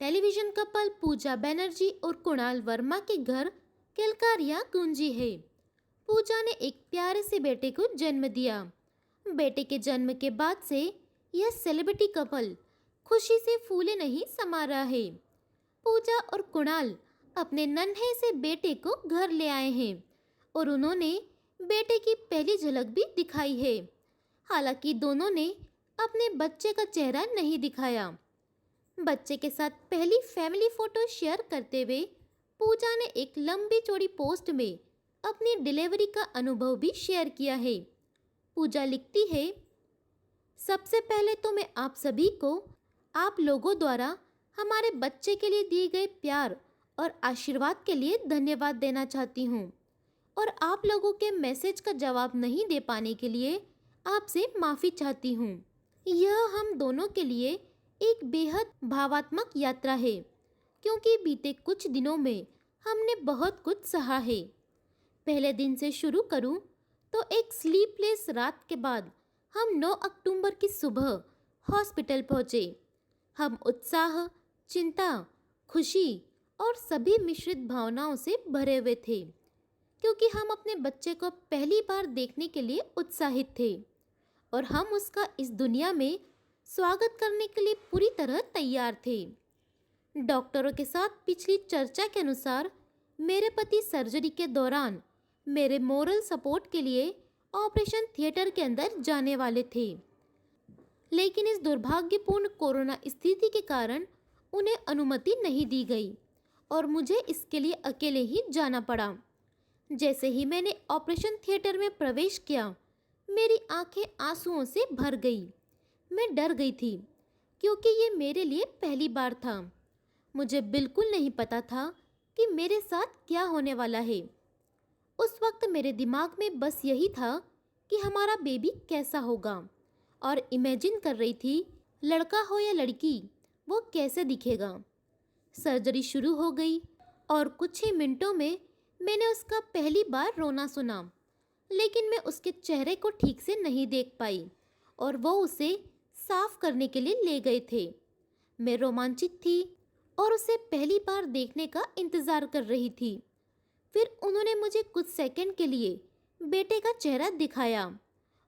Television couple पूजा बनर्जी और कुणाल वर्मा के घर किलकारियां गूंजी है। पूजा ने एक प्यारे से बेटे को जन्म दिया। बेटे के जन्म के बाद से यह सेलिब्रिटी कपल खुशी से फूले नहीं समा रहा है। पूजा और कुणाल अपने नन्हे से बेटे को घर ले आए हैं और उन्होंने बेटे की पहली झलक भी दिखाई है। हालांकि दोनों ने अपने बच्चे का चेहरा नहीं दिखाया। बच्चे के साथ पहली फैमिली फोटो शेयर करते हुए पूजा ने एक लंबी चौड़ी पोस्ट में अपनी डिलीवरी का अनुभव भी शेयर किया है। पूजा लिखती है, सबसे पहले तो मैं आप सभी को आप लोगों द्वारा हमारे बच्चे के लिए दिए गए प्यार और आशीर्वाद के लिए धन्यवाद देना चाहती हूँ और आप लोगों के मैसेज का जवाब नहीं दे पाने के लिए आपसे माफ़ी चाहती हूँ। यह हम दोनों के लिए एक बेहद भावात्मक यात्रा है क्योंकि बीते कुछ दिनों में हमने बहुत कुछ सहा है। पहले दिन से शुरू करूं तो एक स्लीपलेस रात के बाद हम 9 अक्टूबर की सुबह हॉस्पिटल पहुंचे। हम उत्साह, चिंता, खुशी और सभी मिश्रित भावनाओं से भरे हुए थे क्योंकि हम अपने बच्चे को पहली बार देखने के लिए उत्साहित थे और हम उसका इस दुनिया में स्वागत करने के लिए पूरी तरह तैयार थे। डॉक्टरों के साथ पिछली चर्चा के अनुसार मेरे पति सर्जरी के दौरान मेरे मोरल सपोर्ट के लिए ऑपरेशन थिएटर के अंदर जाने वाले थे, लेकिन इस दुर्भाग्यपूर्ण कोरोना स्थिति के कारण उन्हें अनुमति नहीं दी गई और मुझे इसके लिए अकेले ही जाना पड़ा। जैसे ही मैंने ऑपरेशन थिएटर में प्रवेश किया, मेरी आंखें आंसुओं से भर गई। मैं डर गई थी क्योंकि ये मेरे लिए पहली बार था। मुझे बिल्कुल नहीं पता था कि मेरे साथ क्या होने वाला है। उस वक्त मेरे दिमाग में बस यही था कि हमारा बेबी कैसा होगा और इमेजिन कर रही थी लड़का हो या लड़की वो कैसे दिखेगा। सर्जरी शुरू हो गई और कुछ ही मिनटों में मैंने उसका पहली बार रोना सुना, लेकिन मैं उसके चेहरे को ठीक से नहीं देख पाई और वो उसे साफ करने के लिए ले गए थे। मैं रोमांचित थी और उसे पहली बार देखने का इंतज़ार कर रही थी। फिर उन्होंने मुझे कुछ सेकंड के लिए बेटे का चेहरा दिखाया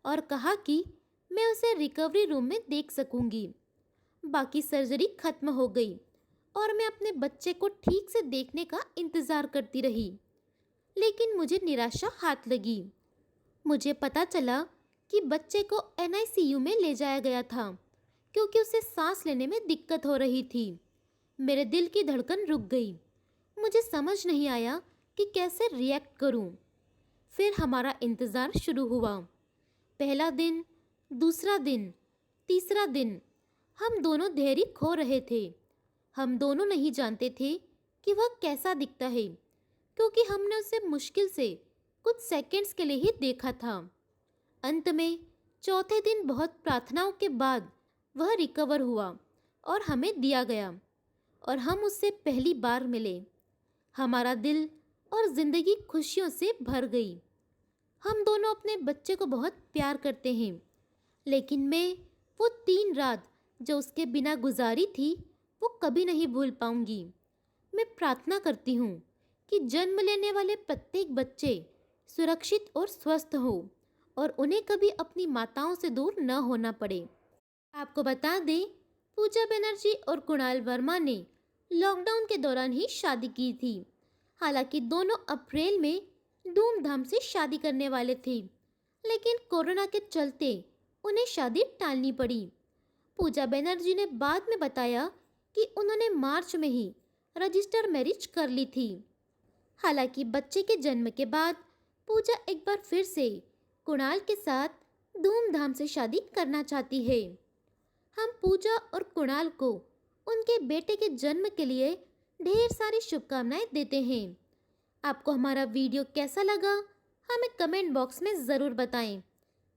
और कहा कि मैं उसे रिकवरी रूम में देख सकूंगी। बाकी सर्जरी खत्म हो गई और मैं अपने बच्चे को ठीक से देखने का इंतज़ार करती रही, लेकिन मुझे निराशा हाथ लगी। मुझे पता चला कि बच्चे को NICU में ले जाया गया था क्योंकि उसे सांस लेने में दिक्कत हो रही थी। मेरे दिल की धड़कन रुक गई। मुझे समझ नहीं आया कि कैसे रिएक्ट करूं। फिर हमारा इंतज़ार शुरू हुआ। पहला दिन, दूसरा दिन, तीसरा दिन, हम दोनों धैर्य खो रहे थे। हम दोनों नहीं जानते थे कि वह कैसा दिखता है क्योंकि हमने उसे मुश्किल से कुछ सेकंड्स के लिए ही देखा था। अंत में चौथे दिन बहुत प्रार्थनाओं के बाद वह रिकवर हुआ और हमें दिया गया और हम उससे पहली बार मिले। हमारा दिल और ज़िंदगी खुशियों से भर गई। हम दोनों अपने बच्चे को बहुत प्यार करते हैं, लेकिन मैं वो 3 रात जो उसके बिना गुजारी थी वो कभी नहीं भूल पाऊंगी। मैं प्रार्थना करती हूँ कि जन्म लेने वाले प्रत्येक बच्चे सुरक्षित और स्वस्थ हो और उन्हें कभी अपनी माताओं से दूर न होना पड़े। आपको बता दें, पूजा बनर्जी और कुणाल वर्मा ने लॉकडाउन के दौरान ही शादी की थी। हालांकि दोनों अप्रैल में धूमधाम से शादी करने वाले थे, लेकिन कोरोना के चलते उन्हें शादी टालनी पड़ी। पूजा बनर्जी ने बाद में बताया कि उन्होंने मार्च में ही रजिस्टर मैरिज कर ली थी। हालांकि बच्चे के जन्म के बाद पूजा एक बार फिर से कुणाल के साथ धूमधाम से शादी करना चाहती है। हम पूजा और कुणाल को उनके बेटे के जन्म के लिए ढेर सारी शुभकामनाएं देते हैं। आपको हमारा वीडियो कैसा लगा हमें कमेंट बॉक्स में ज़रूर बताएं।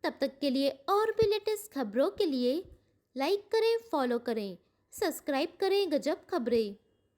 तब तक के लिए और भी लेटेस्ट खबरों के लिए लाइक करें, फॉलो करें, सब्सक्राइब करें गजब खबरें।